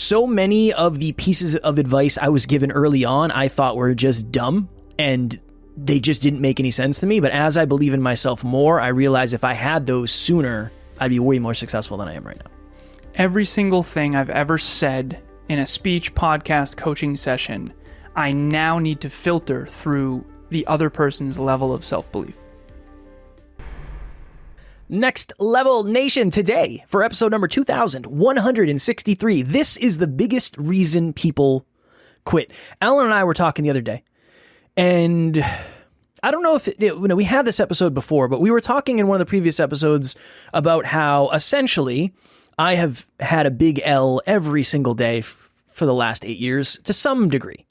so many of the pieces of advice I was given early on, I thought were just dumb and they just didn't make any sense to me. But as I believe in myself more, I realize if I had those sooner, I'd be way more successful than I am right now. Every single thing I've ever said in a speech, podcast, coaching session, I now need to filter through the other person's level of self-belief. Next Level Nation, today for episode number 2163. This is the biggest reason people quit. Alan and I were talking the other day, and I don't know if we had this episode before, but we were talking in one of the previous episodes about how essentially I have had a big L every single day for the last 8 years to some degree.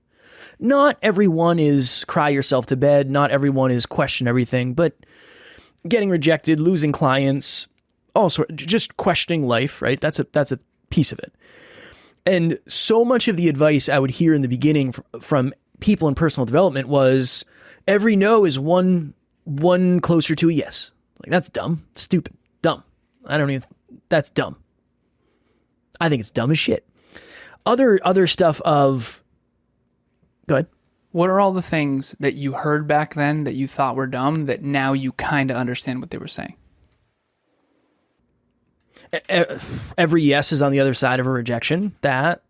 Not everyone is cry yourself to bed. Not everyone is question everything, but getting rejected, losing clients, also just questioning life, right? That's a piece of it. And so much of the advice I would hear in the beginning from people in personal development was every no is one closer to a yes. Like, that's dumb, stupid, dumb. That's dumb. I think it's dumb as shit. Other stuff of, go ahead. What are all the things that you heard back then that you thought were dumb that now you kind of understand what they were saying? Every yes is on the other side of a rejection. That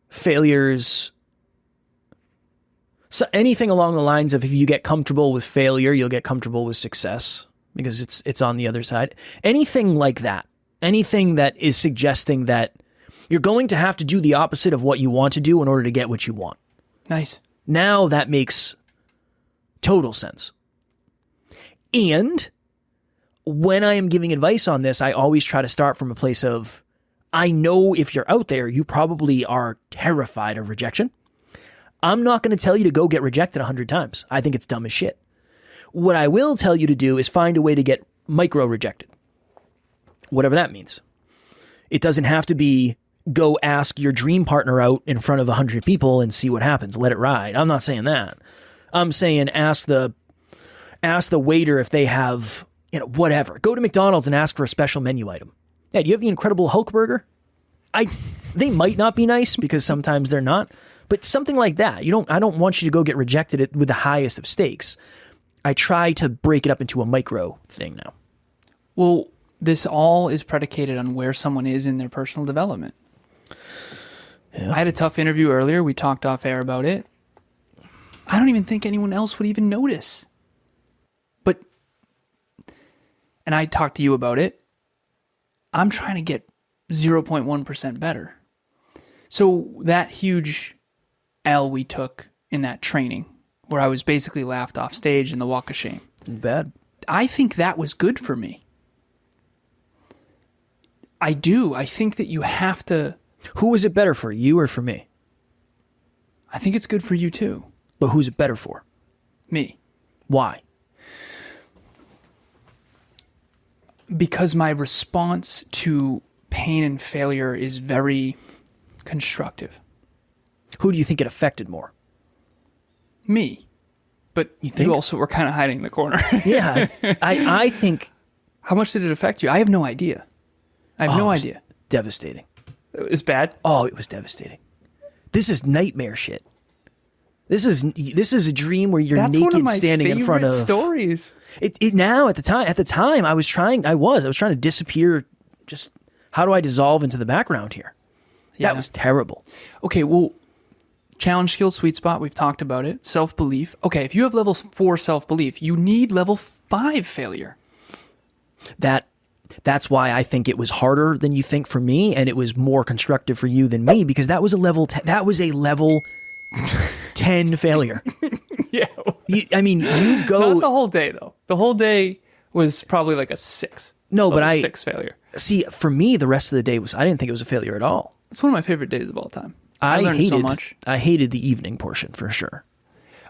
failures. So anything along the lines of if you get comfortable with failure, you'll get comfortable with success because it's on the other side. Anything like that. Anything that is suggesting that you're going to have to do the opposite of what you want to do in order to get what you want. Nice. Now that makes total sense. And when I am giving advice on this, I always try to start from a place of, I know if you're out there, you probably are terrified of rejection. I'm not going to tell you to go get rejected 100 times. I think it's dumb as shit. What I will tell you to do is find a way to get micro rejected. Whatever that means. It doesn't have to be go ask your dream partner out in front of 100 people and see what happens. Let it ride. I'm not saying that. I'm saying ask the waiter if they have, whatever. Go to McDonald's and ask for a special menu item. Yeah, do you have the Incredible Hulk burger? They might not be nice because sometimes they're not, but something like that. I don't want you to go get rejected with the highest of stakes. I try to break it up into a micro thing now. Well, this all is predicated on where someone is in their personal development. Yeah. I had a tough interview earlier. We talked off air about it. I don't even think anyone else would even notice. And I talked to you about it. I'm trying to get 0.1% better. So that huge L we took in that training, where I was basically laughed off stage in the walk of shame. Bad. I think that was good for me. I do. I think that you have to... Who was it better for, you or for me? I think it's good for you too. But who's it better for? Me. Why? Because my response to pain and failure is very constructive. Who do you think it affected more? Me. But you also were kind of hiding in the corner. Yeah. I think... How much did it affect you? I have no idea. I have no idea. Devastating. It was bad? Oh, it was devastating. This is nightmare shit. This is a dream where you're naked standing in front of... That's one of my favorite stories. It now, at the time, I was trying to disappear. Just, how do I dissolve into the background here? Yeah. That was terrible. Okay, well, challenge skill sweet spot, we've talked about it. Self-belief. Okay, if you have level 4 self-belief, you need level 5 failure. That's why I think it was harder than you think for me, and it was more constructive for you than me, because that was a level 10 failure. Yeah. You go... Not the whole day, though. The whole day was probably like a 6. No, but 6 failure. See, for me, the rest of the day I didn't think it was a failure at all. It's one of my favorite days of all time. I learned so much. I hated the evening portion, for sure.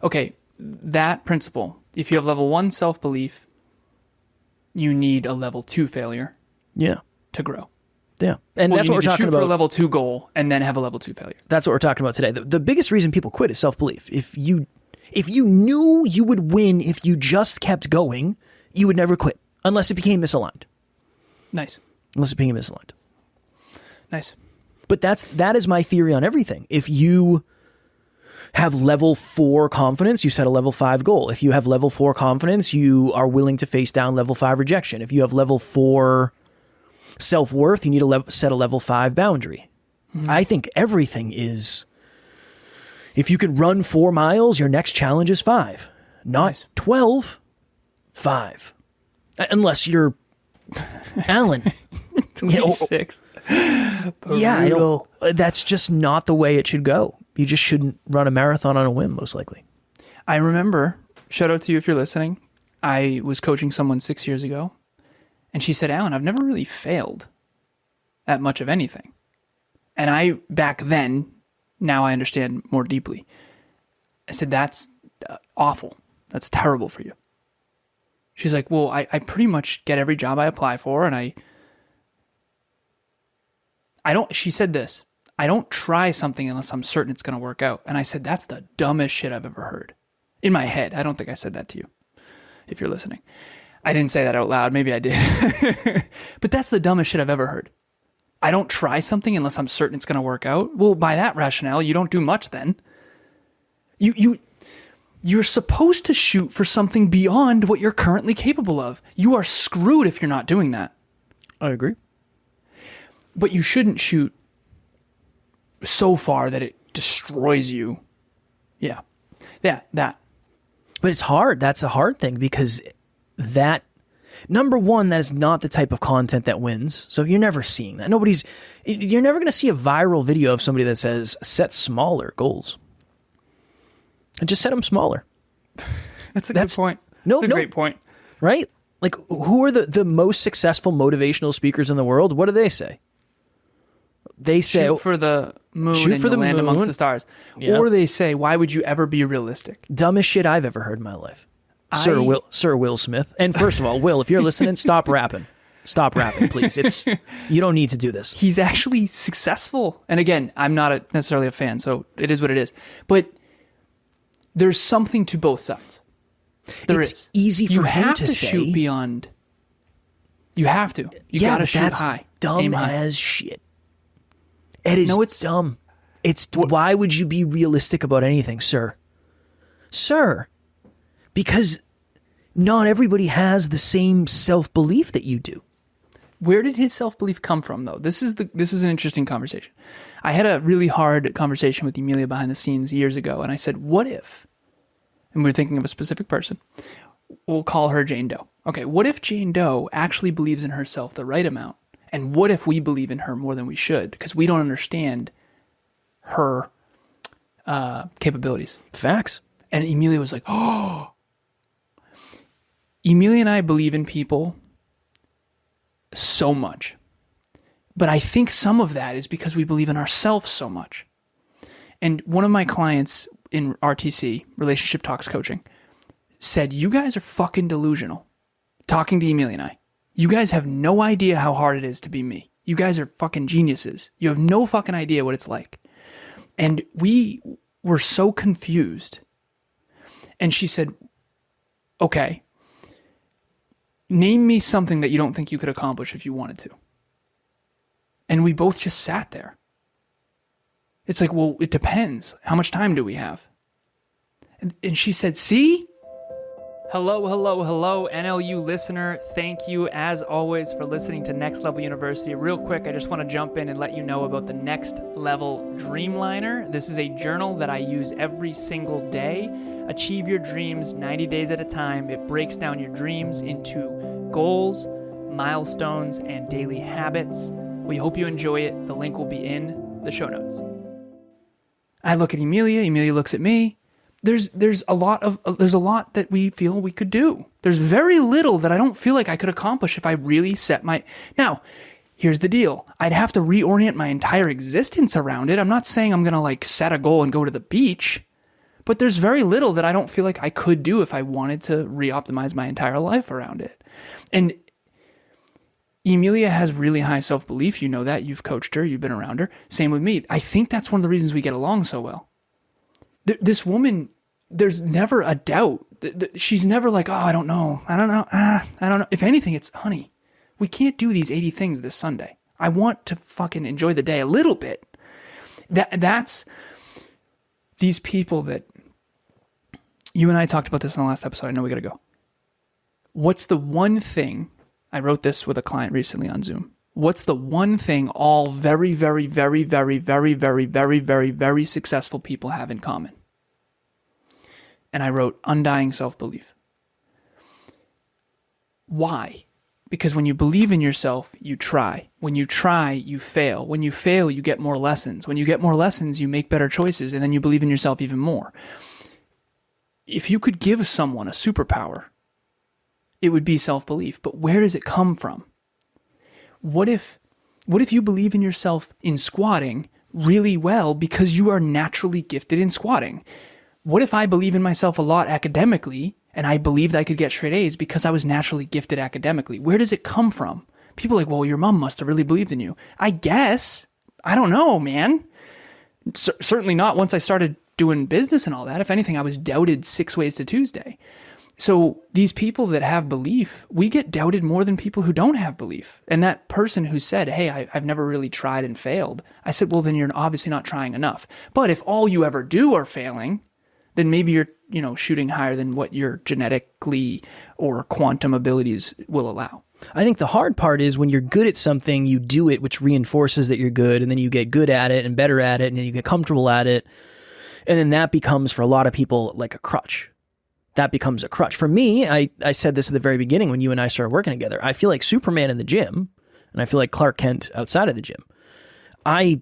Okay, that principle. If you have level 1 self-belief, you need a level 2 failure. Yeah. To grow. Yeah. And that's what we're talking about. For a level 2 goal and then have a level 2 failure. That's what we're talking about today. The biggest reason people quit is self-belief. If you knew you would win if you just kept going, you would never quit unless it became misaligned. Nice. Unless it became misaligned. Nice. But that is my theory on everything. If you have level 4 confidence, you set a level 5 goal. If you have level 4 confidence, you are willing to face down level 5 rejection. If you have level 4 self-worth, you need to set a level 5 boundary. I think everything is, if you could run 4 miles, your next challenge is 5, not 12, 5. Unless you're Alan. 26. Yeah, that's just not the way it should go. You just shouldn't run a marathon on a whim, most likely. I remember, shout out to you if you're listening, I was coaching someone 6 years ago, and she said, Alan, I've never really failed at much of anything. And I, back then, now I understand more deeply. I said, that's awful. That's terrible for you. She's like, well, I pretty much get every job I apply for, and I don't, she said this, I don't try something unless I'm certain it's going to work out. And I said, that's the dumbest shit I've ever heard. In my head. I don't think I said that to you, if you're listening. I didn't say that out loud. Maybe I did. But that's the dumbest shit I've ever heard. I don't try something unless I'm certain it's going to work out. Well, by that rationale, you don't do much then. You're supposed to shoot for something beyond what you're currently capable of. You are screwed if you're not doing that. I agree. But you shouldn't shoot so far that it destroys you. Yeah. Yeah, that. But it's hard. That's a hard thing because that, number one, that is not the type of content that wins. So you're never seeing that. You're never going to see a viral video of somebody that says, set smaller and just set them smaller. That's good point. That's a great point. Right? Like, who are the most successful motivational speakers in the world? What do they say? They say, shoot for the moon and the land amongst the stars. Yeah. Or they say, why would you ever be realistic? Dumbest shit I've ever heard in my life. Sir Will Smith. And first of all, Will, if you're listening, stop rapping. Stop rapping, please. You don't need to do this. He's actually successful. And again, I'm not necessarily a fan, so it is what it is. But there's something to both sides. It's easy for him to say. Shoot beyond. You have to. You gotta shoot high. Dumb as shit. It is dumb. Why would you be realistic about anything, sir? Sir, because not everybody has the same self-belief that you do. Where did his self-belief come from, though? This is an interesting conversation. I had a really hard conversation with Emilia behind the scenes years ago, and I said, what if, and we were thinking of a specific person, we'll call her Jane Doe. Okay, what if Jane Doe actually believes in herself the right amount? And what if we believe in her more than we should? Because we don't understand her capabilities. Facts. And Emilia was like, oh. Emilia and I believe in people so much. But I think some of that is because we believe in ourselves so much. And one of my clients in RTC, Relationship Talks Coaching, said, you guys are fucking delusional. Talking to Emilia and I. You guys have no idea how hard it is to be me. You guys are fucking geniuses. You have no fucking idea what it's like. And we were so confused. And she said, okay, name me something that you don't think you could accomplish if you wanted to. And we both just sat there. It's like, well, it depends. How much time do we have? And she said, see? Hello, NLU listener. Thank you, as always, for listening to Next Level University. Real quick, I just want to jump in and let you know about the Next Level Dreamliner. This is a journal that I use every single day. Achieve your dreams 90 days at a time. It breaks down your dreams into goals, milestones, and daily habits. We hope you enjoy it. The link will be in the show notes. I look at Emilia. Emilia looks at me. There's a lot that we feel we could do. There's very little that I don't feel like I could accomplish if I really set my... Now, here's the deal. I'd have to reorient my entire existence around it. I'm not saying I'm going to set a goal and go to the beach, but there's very little that I don't feel like I could do if I wanted to re-optimize my entire life around it. And Emilia has really high self-belief. You know that. You've coached her. You've been around her. Same with me. I think that's one of the reasons we get along so well. This woman, there's never a doubt. She's never like, oh, I don't know. I don't know. I don't know. If anything, it's, honey, we can't do these 80 things this Sunday. I want to fucking enjoy the day a little bit. That's these people that you and I talked about this in the last episode. I know we got to go. What's the one thing, I wrote this with a client recently on Zoom. What's the one thing all very, very, very, very, very, very, very, very, very successful people have in common? And I wrote undying self-belief. Why? Because when you believe in yourself, you try. When you try, you fail. When you fail, you get more lessons. When you get more lessons, you make better choices, and then you believe in yourself even more. If you could give someone a superpower, it would be self-belief. But where does it come from? What if you believe in yourself in squatting really well because you are naturally gifted in squatting? What if I believe in myself a lot academically and I believed I could get straight A's because I was naturally gifted academically? Where does it come from? People are like, well, your mom must have really believed in you. I guess. I don't know, man. Certainly not once I started doing business and all that. If anything, I was doubted 6 ways to Tuesday. So these people that have belief, we get doubted more than people who don't have belief. And that person who said, hey, I've never really tried and failed. I said, well, then you're obviously not trying enough. But if all you ever do are failing, then maybe you're, shooting higher than what your genetically or quantum abilities will allow. I think the hard part is when you're good at something, you do it, which reinforces that you're good, and then you get good at it and better at it, and then you get comfortable at it. And then that becomes, for a lot of people, like a crutch. That becomes a crutch. For me, I said this at the very beginning when you and I started working together. I feel like Superman in the gym, and I feel like Clark Kent outside of the gym. I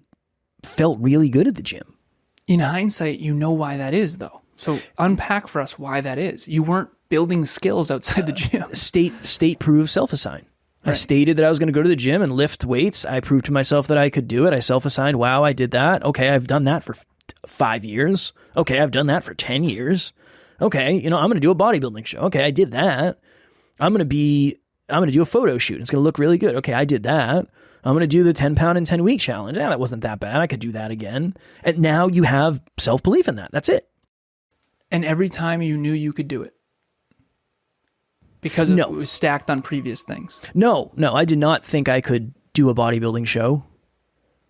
felt really good at the gym. In hindsight, you know why that is, though. So unpack for us why that is. You weren't building skills outside the gym. State proved self-assigned. Right. I stated that I was going to go to the gym and lift weights. I proved to myself that I could do it. I self-assigned, wow, I did that. Okay, I've done that for 5 years. Okay, I've done that for 10 years. Okay, I'm going to do a bodybuilding show. Okay, I did that. I'm going to do a photo shoot. It's going to look really good. Okay, I did that. I'm going to do the 10-pound in 10-week challenge. Yeah, that wasn't that bad. I could do that again. And now you have self-belief in that. That's it. And every time you knew you could do it. Because it was stacked on previous things. No, I did not think I could do a bodybuilding show.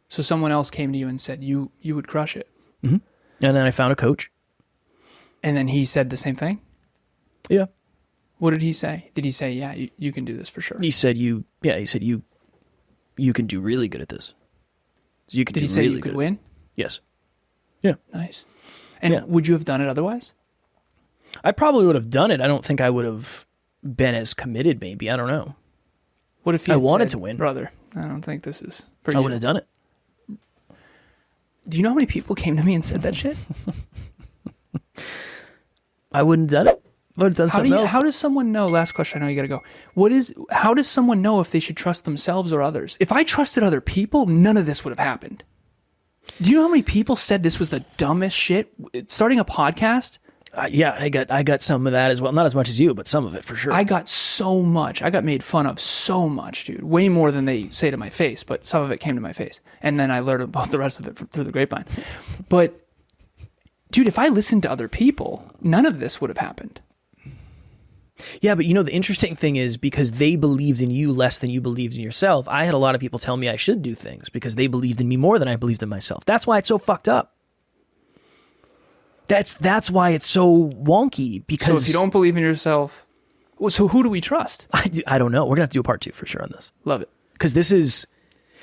So someone else came to you and said you would crush it. Mm-hmm. And then I found a coach. And then he said the same thing? Yeah. What did he say? Did he say, yeah, you can do this for sure? He said you can do really good at this. Did he say you could win? Yes. Yeah. Nice. And would you have done it otherwise? I probably would have done it. I don't think I would have been as committed, maybe. I don't know. What if I wanted to win? Brother, I don't think this is for you. I would have done it. Do you know how many people came to me and said that shit? I wouldn't have done it. I would have done something else. How does someone know? Last question, I know you got to go. How does someone know if they should trust themselves or others? If I trusted other people, none of this would have happened. Do you know how many people said this was the dumbest shit? Starting a podcast? Yeah, I got some of that as well. Not as much as you, but some of it for sure. I got so much. I got made fun of so much, dude. Way more than they say to my face, but some of it came to my face. And then I learned about the rest of it through the grapevine. But, dude, if I listened to other people, none of this would have happened. Yeah, but the interesting thing is because they believed in you less than you believed in yourself, I had a lot of people tell me I should do things because they believed in me more than I believed in myself. That's why it's so fucked up. That's why it's so wonky. Because so if you don't believe in yourself, so who do we trust? I don't know. We're going to have to do a part 2 for sure on this. Love it. Because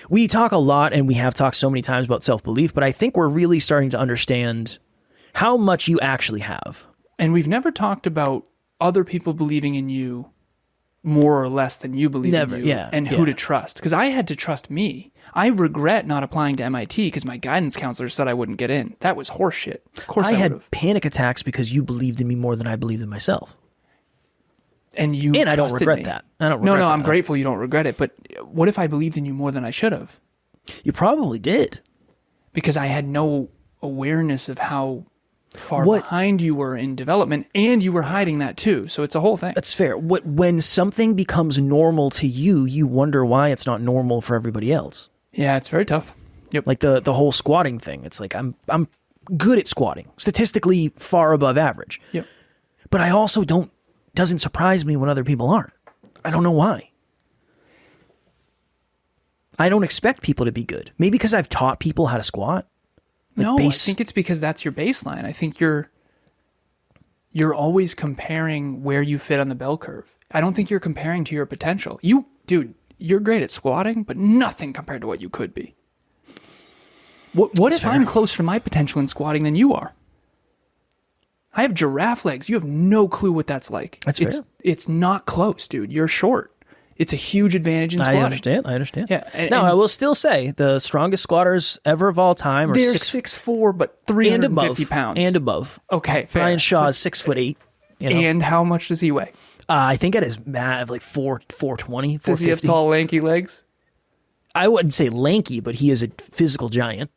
we talk a lot and we have talked so many times about self-belief, but I think we're really starting to understand how much you actually have. And we've never talked about other people believing in you more or less than you believe in you, and who to trust. Because I had to trust me. I regret not applying to MIT because my guidance counselor said I wouldn't get in. That was horseshit. Of course I had panic attacks because you believed in me more than I believed in myself. And I don't regret that. I don't regret that. I'm grateful you don't regret it. But what if I believed in you more than I should have? You probably did. Because I had no awareness of how far behind you were in development, and you were hiding that too. So it's a whole thing. That's fair. When something becomes normal to you, you wonder why it's not normal for everybody else. Yeah, it's very tough. Yep. Like the whole squatting thing. It's like I'm good at squatting, statistically far above average. Yep. But I also doesn't surprise me when other people aren't. I don't know why. I don't expect people to be good. Maybe because I've taught people how to squat. No, I think it's because that's your baseline. I think you're always comparing where you fit on the bell curve. I don't think you're comparing to your potential. Dude, you're great at squatting, but nothing compared to what you could be. What if I'm closer to my potential in squatting than you are? I have giraffe legs. You have no clue what that's like. That's fair. It's not close, dude. You're short. It's a huge advantage in squatting. I understand. Yeah. I will still say the strongest squatters ever of all time are they're 6'4", but 350 pounds. And above. Okay, fair. Brian Shaw is 6'8". And how much does he weigh? I think at his like 420, 450. Does he have tall, lanky legs? I wouldn't say lanky, but he is a physical giant.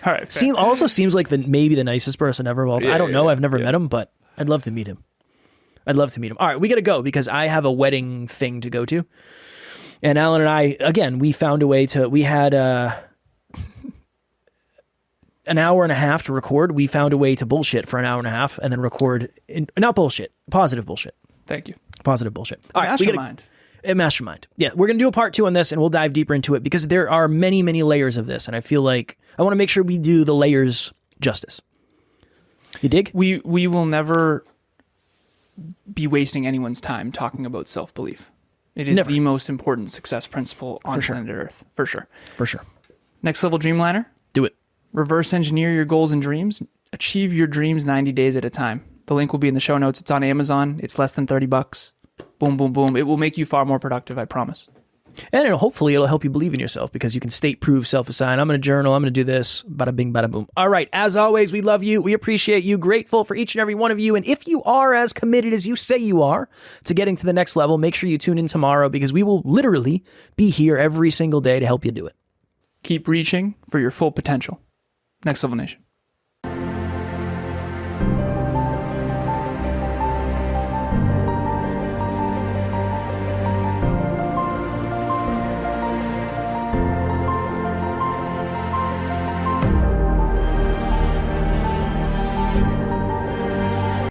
All right. Also seems like maybe the nicest person ever of all time. Yeah, I don't know. I've never met him, but I'd love to meet him. All right, we got to go because I have a wedding thing to go to. And Alan and I, again, we found a way we had an hour and a half to record. We found a way to bullshit for an hour and a half and then record, not bullshit, positive bullshit. Thank you. Positive bullshit. All right, Mastermind. Mastermind. Yeah, we're going to do a part 2 on this and we'll dive deeper into it because there are many, many layers of this. And I feel like I want to make sure we do the layers justice. You dig? We will never be wasting anyone's time talking about self-belief. It is the most important success principle on planet Earth. For sure. Next Level Dreamliner. Do it. Reverse engineer your goals and dreams. Achieve your dreams 90 days at a time. The link will be in the show notes. It's on Amazon. It's less than $30. Boom, boom, boom. It will make you far more productive, I promise. And hopefully it'll help you believe in yourself because you can state, prove, self-assign. I'm going to journal. I'm going to do this. Bada bing, bada boom. All right. As always, we love you. We appreciate you. Grateful for each and every one of you. And if you are as committed as you say you are to getting to the next level, make sure you tune in tomorrow because we will literally be here every single day to help you do it. Keep reaching for your full potential. Next Level Nation.